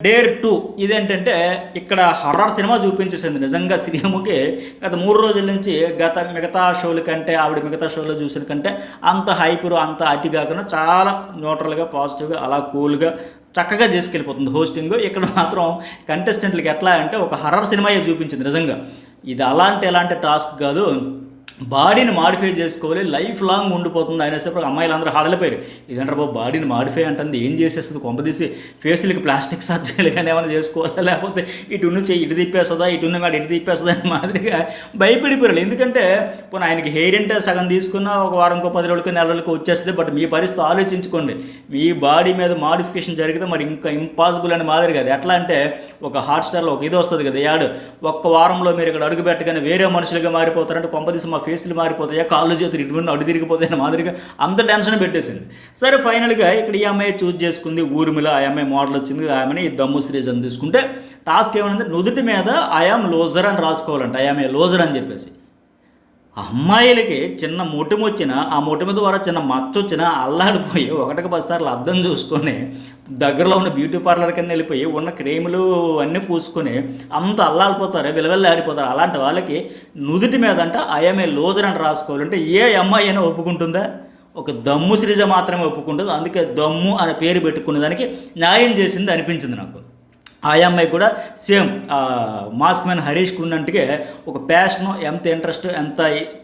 Dare 2 ఇదేంటంటే ఇక్కడ horror cinema చూపించేసింది నిజంగా శ్రీముఖి గత 3 రోజుల నుంచి మిగతా షోల కంటే ఆవిడ మిగతా షోలో చూసిన కంటే అంత హైపర్ అంత అతి కాకుండా చాలా న్యూట్రల్గా పాజిటివ్గా అలా కూల్గా చక్కగా చేసుకెళ్ళిపోతుంది హోస్టింగ్. ఇక్కడ మాత్రం కంటెస్టెంట్లకి ఎట్లా అంటే ఒక హర్రర్ సినిమాయే చూపించింది నిజంగా. ఇది ఎలాంటి టాస్క్ కాదు, బాడీని మాడిఫై చేసుకోవాలి, లైఫ్ లాంగ్ ఉండిపోతుంది అనేసరికి అమ్మాయిలందరూ హడలిపోయారు. ఇదంటారు బాబు బాడీని మాడిఫై అంటుంది, ఏం చేసేస్తుంది, కొంపదీసి ఫేసులకి ప్లాస్టిక్ సర్జరీలు కానీ ఏమైనా చేసుకోవాలా, లేకపోతే ఇటు నుంచి ఇటు తిప్పేస్తుందా, ఇటు కాదు ఇటు తిప్పేస్తుందా అని మాదిరిగా భయపడిపోయారు. ఎందుకంటే పోనీ ఆయనకి హెయిర్ అంటే సగం తీసుకున్నా ఒక వారంకో 10 రోజులకో నెల రోజులకో వచ్చేస్తుంది. బట్ మీ పరిస్థితి ఆలోచించుకోండి, మీ బాడీ మీద మాడిఫికేషన్ జరిగితే మరి ఇంకా ఇంపాసిబుల్ అని మాదిరి కదా. ఎట్లా అంటే ఒక హాట్స్టార్లో ఒక ఇది వస్తుంది కదా, యాడ్ ఒక్క వారంలో మీరు ఇక్కడ అడుగు పెట్టగానే వేరే మనుషులుగా మారిపోతారంటే కొంపదీసి మా ఫేస్లు మారిపోతాయా, కాళ్ళు చేతులు ఇటువంటి అడు తిరిగిపోతాయని మాదిరిగా అంత టెన్షన్ పెట్టేసింది. సరే ఫైనల్గా ఇక్కడ ఈ అమ్మాయి చూజ్ చేసుకుంది ఊర్మిళ. ఆ అమ్మాయి మోడల్ వచ్చింది, ఆమెని దమ్ము శ్రీజ్ అని తీసుకుంటే టాస్క్ ఏమన్నా నుదుటి మీద ఐఆమ్ లోజర్ అని రాసుకోవాలంట, ఐఆమ్ ఏ లోజర్ అని చెప్పేసి. అమ్మాయిలకి చిన్న మొటిమ వచ్చినా ఆ మొటిమ ద్వారా చిన్న మచ్చ వచ్చినా అల్లాడిపోయి 1-10 సార్లు అద్దం చూసుకొని దగ్గరలో ఉన్న బ్యూటీ పార్లర్ కింద వెళ్ళిపోయి ఉన్న క్రీములు అన్నీ పూసుకొని అంత అల్లాడిపోతారు, ఆడిపోతారు. అలాంటి వాళ్ళకి నుదుటి మీద అంట ఐఎంఏ లోజర్ అని రాసుకోవాలంటే ఏ అమ్మాయి అయినా ఒప్పుకుంటుందా? ఒక దమ్ము శ్రీజ మాత్రమే ఒప్పుకుంటుంది. అందుకే దమ్ము అనే పేరు పెట్టుకునే దానికి న్యాయం చేసింది అనిపించింది నాకు. ఆ అమ్మాయి కూడా సేమ్ మాస్క్ మ్యాన్ హరీష్కి ఉన్నట్టుగా ఒక ప్యాషను, ఎంత ఇంట్రెస్ట్, ఎంత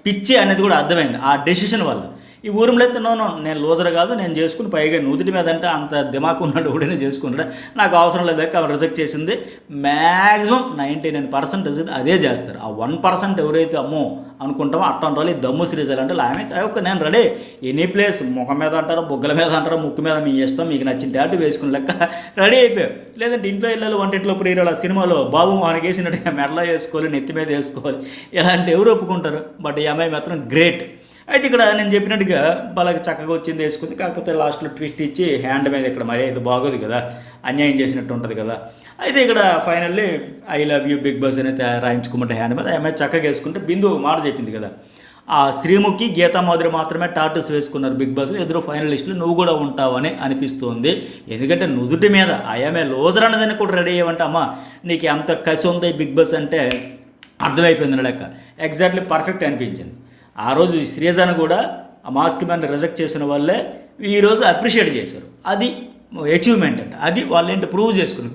పిచ్చి అనేది కూడా అర్థమైంది ఆ డెసిషన్ వల్ల. ఈ ఊరిలో అయితే నేను లోజర్ కాదు, నేను చేసుకుని పైగా నుదుటి మీద అంటే అంత దిమాకు ఉన్నాడు ఎవడైనా చేసుకుంటాడు, నాకు అవసరం లేదు ఆమె రిజెక్ట్ చేసింది. మ్యాక్సిమం 99% రిజెక్ట్ అదే చేస్తారు. ఆ 1% ఎవరైతే అమ్మో అనుకుంటామో అట్లాంటి వాళ్ళు ఈ దమ్ము సిరీస్ అంటే ఆమె ఒక నేను రెడీ ఎనీ ప్లేస్, ముఖం మీద అంటారో బొగ్గల మీద అంటారో ముక్కు మీద మీ ఇష్టం, మీకు నచ్చిన టాటూ వేసుకుని లెక్క రెడీ అయిపోయావు. లేదంటే ఇంట్లో ఇళ్ళలో వంటింట్లో ప్రియురాలు ఆ సినిమాలో బాబు మనకి వేసినట్టుగా మెడలో వేసుకోవాలి, నెత్తి మీద వేసుకోవాలి, ఇలాంటి ఎవరు ఒప్పుకుంటారు? బట్ ఈ అమ్మాయి మాత్రం గ్రేట్. అయితే ఇక్కడ నేను చెప్పినట్టుగా వాళ్ళకి చక్కగా వచ్చింది వేసుకుంది, కాకపోతే లాస్ట్లో ట్విస్ట్ ఇచ్చి హ్యాండ్ మీద ఇక్కడ మరీ అయితే బాగోదు కదా, అన్యాయం చేసినట్టు ఉంటుంది కదా. అయితే ఇక్కడ finally I love you Bigg Boss అనేది రాయించుకోమంటే హ్యాండ్ మీద ఆమె చక్కగా వేసుకుంటే బిందు మాట చెప్పింది కదా, ఆ శ్రీముఖి గీతా మాధురి మాత్రమే టాటూస్ వేసుకున్నారు బిగ్ బాస్లో, ఎదురు ఫైనలిస్టులు నువ్వు కూడా ఉంటావని అనిపిస్తుంది. ఎందుకంటే నుదుటి మీద ఆమె లోజర్ అన్నదాన్ని కూడా రెడీ అయ్యావంటే అమ్మ నీకు ఎంత కసి ఉంది బిగ్ బాస్ అంటే అర్థమైపోయింది లెక్క. ఎగ్జాక్ట్లీ పర్ఫెక్ట్ అనిపించింది. ఆ రోజు శ్రీజాను కూడా ఆ మాస్క్ మ్యాన్ రిజెక్ట్ చేసిన వాళ్ళే ఈరోజు అప్రిషియేట్ చేశారు. అది అచీవ్మెంట్ అంటే అది వాళ్ళేంటి ప్రూవ్ చేసుకుని